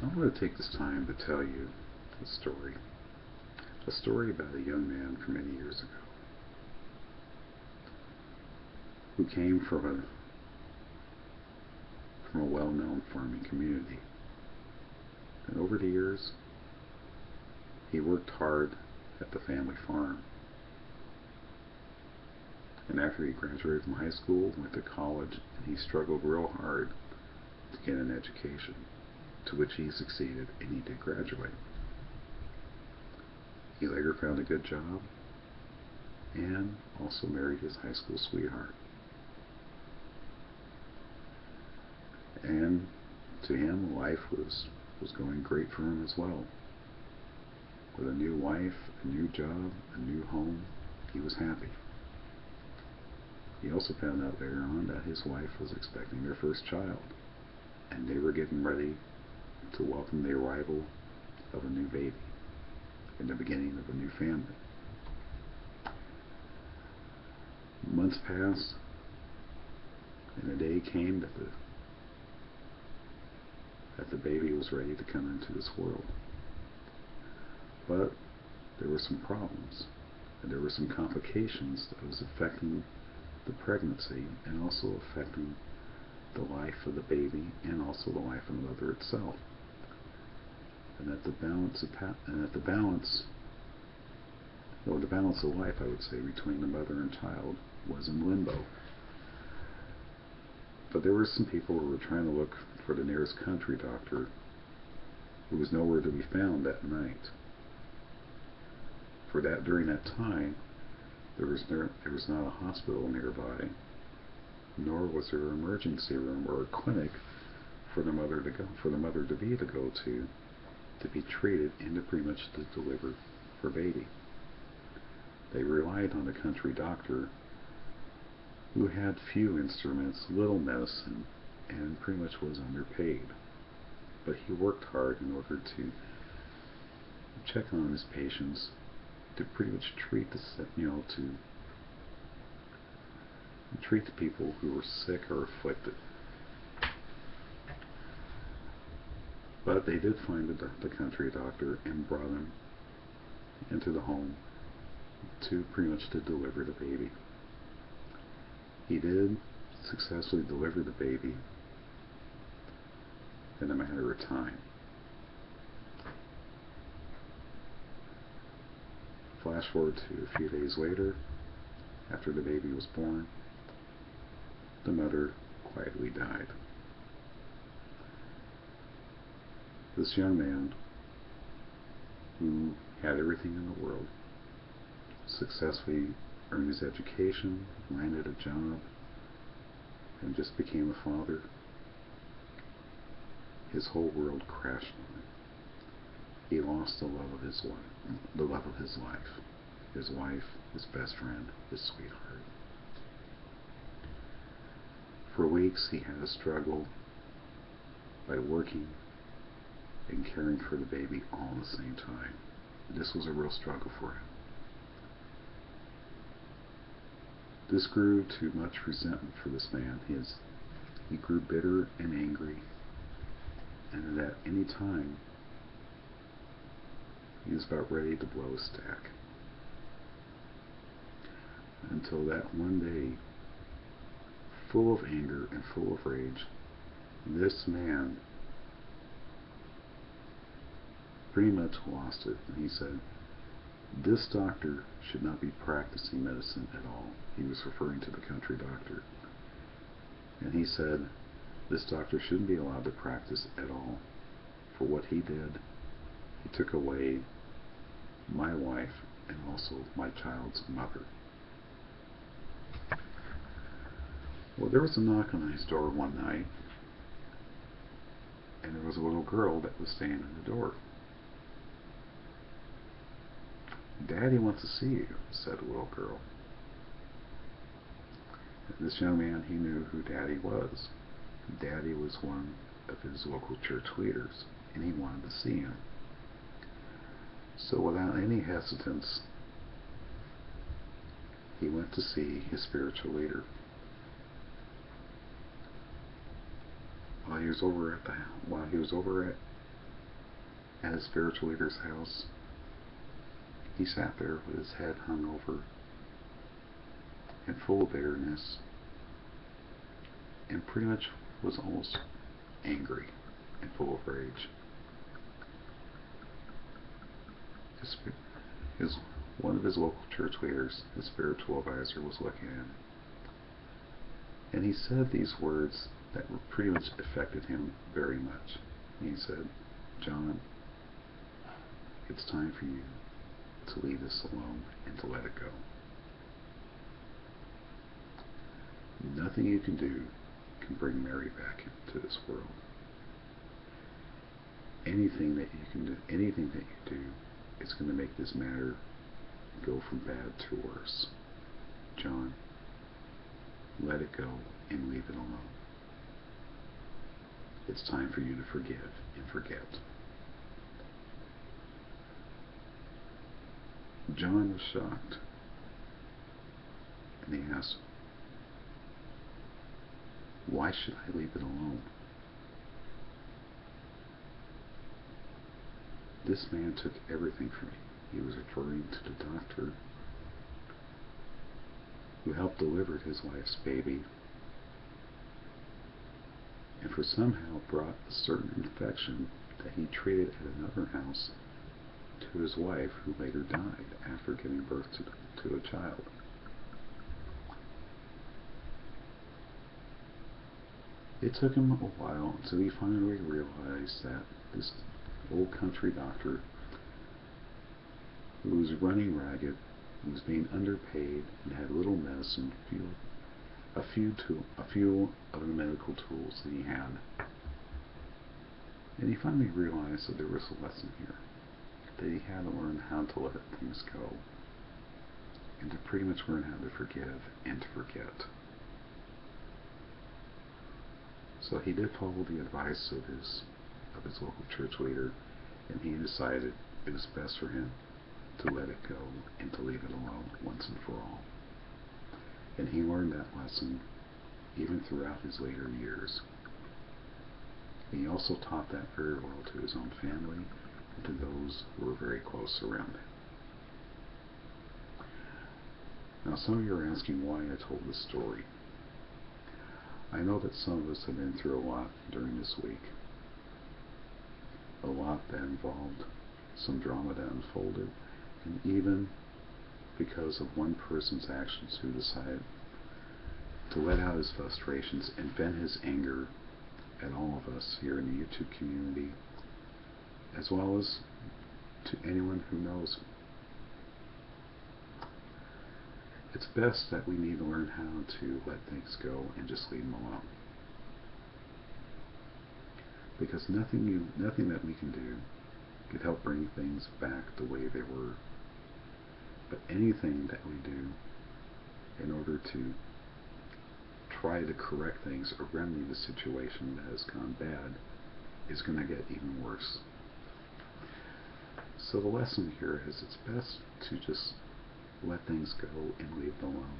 I want to take this time to tell you a story about a young man from many years ago who came from a well-known farming community. And over the years, he worked hard at the family farm. And after he graduated from high school, went to college, and he struggled real hard to get an education, to which he succeeded, and he did graduate. He later found a good job and also married his high school sweetheart. And to him, life was going great for him as well. With a new wife, a new job, a new home, he was happy. He also found out later on that his wife was expecting their first child, and they were getting ready to welcome the arrival of a new baby and the beginning of a new family. Months passed, and the day came that the baby was ready to come into this world. But there were some problems, and there were some complications that was affecting the pregnancy and also affecting the life of the baby and also the life of the mother itself. And that the balance of life, I would say, between the mother and child was in limbo. But there were some people who were trying to look for the nearest country doctor who was nowhere to be found that night. During that time, there was not a hospital nearby, nor was there an emergency room or a clinic for the mother to go to be treated and to pretty much to deliver her baby. They relied on the country doctor who had few instruments, little medicine, and pretty much was underpaid. But he worked hard in order to check on his patients, to pretty much treat treat the people who were sick or afflicted. But they did find the country doctor and brought him into the home to pretty much to deliver the baby. He did successfully deliver the baby in a matter of time. Flash forward to a few days later, after the baby was born, the mother quietly died. This young man, who had everything in the world, successfully earned his education, landed a job, and just became a father, his whole world crashed on him. He lost the love of his life, his wife, his best friend, his sweetheart. For weeks he had to struggle by working and caring for the baby all at the same time. This was a real struggle for him. This grew to much resentment for this man. He grew bitter and angry, and at any time he was about ready to blow a stack. Until that one day, full of anger and full of rage, this man pretty much lost it, and he said, "This doctor should not be practicing medicine at all." He was referring to the country doctor. And he said, "This doctor shouldn't be allowed to practice at all. For what he did, he took away my wife and also my child's mother." Well, there was a knock on his door one night, and there was a little girl that was standing in the door. "Daddy wants to see you," said the little girl. And this young man, he knew who Daddy was. Daddy was one of his local church leaders, and he wanted to see him. So without any hesitance, he went to see his spiritual leader. While he was over at his spiritual leader's house, he sat there with his head hung over and full of bitterness, and pretty much was almost angry and full of rage. His, one of his local church leaders, his spiritual advisor, was looking at him, and he said these words that were pretty much affected him very much. And he said, "John, it's time for you to leave this alone and to let it go. Nothing you can do can bring Mary back into this world. Anything that you can do, anything that you do, is going to make this matter go from bad to worse. John, let it go and leave it alone. It's time for you to forgive and forget." John was shocked, and he asked, "Why should I leave it alone?" This man took everything from me. He was referring to the doctor who helped deliver his wife's baby, and for somehow brought a certain infection that he treated at another house to his wife, who later died after giving birth to a child. It took him a while until he finally realized that this old country doctor, who was running ragged, was being underpaid, and had little medicine, a few of the medical tools that he had. And he finally realized that there was a lesson here, that he had to learn how to let things go, and to pretty much learn how to forgive and to forget. So he did follow the advice of his local church leader, and he decided it was best for him to let it go and to leave it alone once and for all. And he learned that lesson even throughout his later years. He also taught that very well to his own family and to those who were very close around him. Now, some of you are asking why I told this story. I know that some of us have been through a lot during this week. A lot that involved some drama that unfolded, and even because of one person's actions who decided to let out his frustrations and vent his anger at all of us here in the YouTube community, as well as to anyone who knows. It's best that we need to learn how to let things go and just leave them alone. Because nothing that we can do could help bring things back the way they were. But anything that we do in order to try to correct things or remedy the situation that has gone bad is going to get even worse. So the lesson here is it's best to just let things go and leave it alone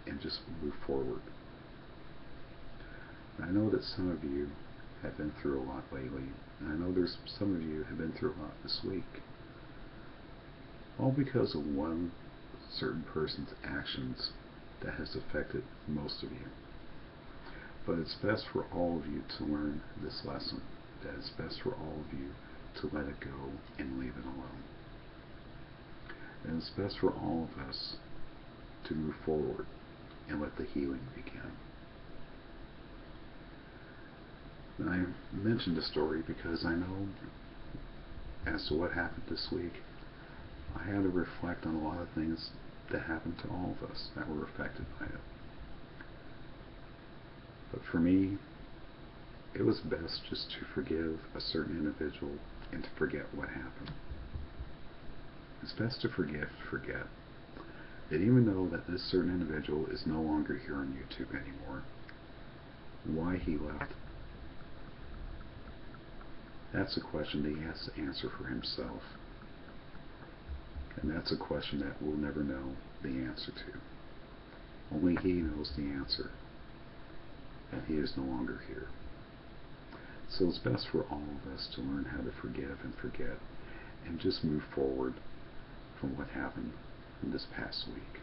and just move forward. And I know that some of you have been through a lot lately, and I know there's some of you have been through a lot this week, all because of one certain person's actions that has affected most of you. But it's best for all of you to learn this lesson, that it's best for all of you to let it go and leave it alone. And it's best for all of us to move forward and let the healing begin. And I mentioned the story because I know, as to what happened this week, I had to reflect on a lot of things that happened to all of us that were affected by it. But for me, it was best just to forgive a certain individual and to forget what happened. It's best to forget. And even though that this certain individual is no longer here on YouTube anymore, why he left, that's a question that he has to answer for himself. And that's a question that we'll never know the answer to. Only he knows the answer. And he is no longer here. So it's best for all of us to learn how to forgive and forget and just move forward from what happened in this past week.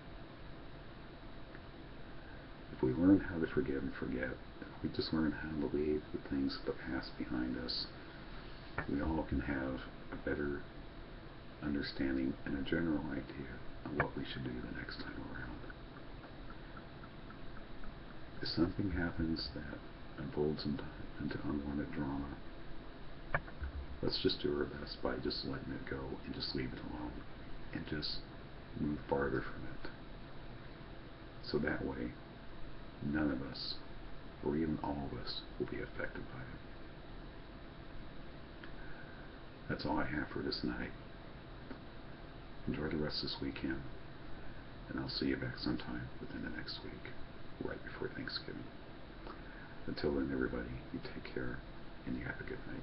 If we learn how to forgive and forget, if we just learn how to leave the things of the past behind us, we all can have a better understanding and a general idea of what we should do the next time around. If something happens that unfolds into unwanted drama, let's just do our best by just letting it go and just leave it alone and just move farther from it. So that way, none of us, or even all of us, will be affected by it. That's all I have for this night. Enjoy the rest of this weekend, and I'll see you back sometime within the next week, right before Thanksgiving. Until then, everybody, you take care, and you have a good night.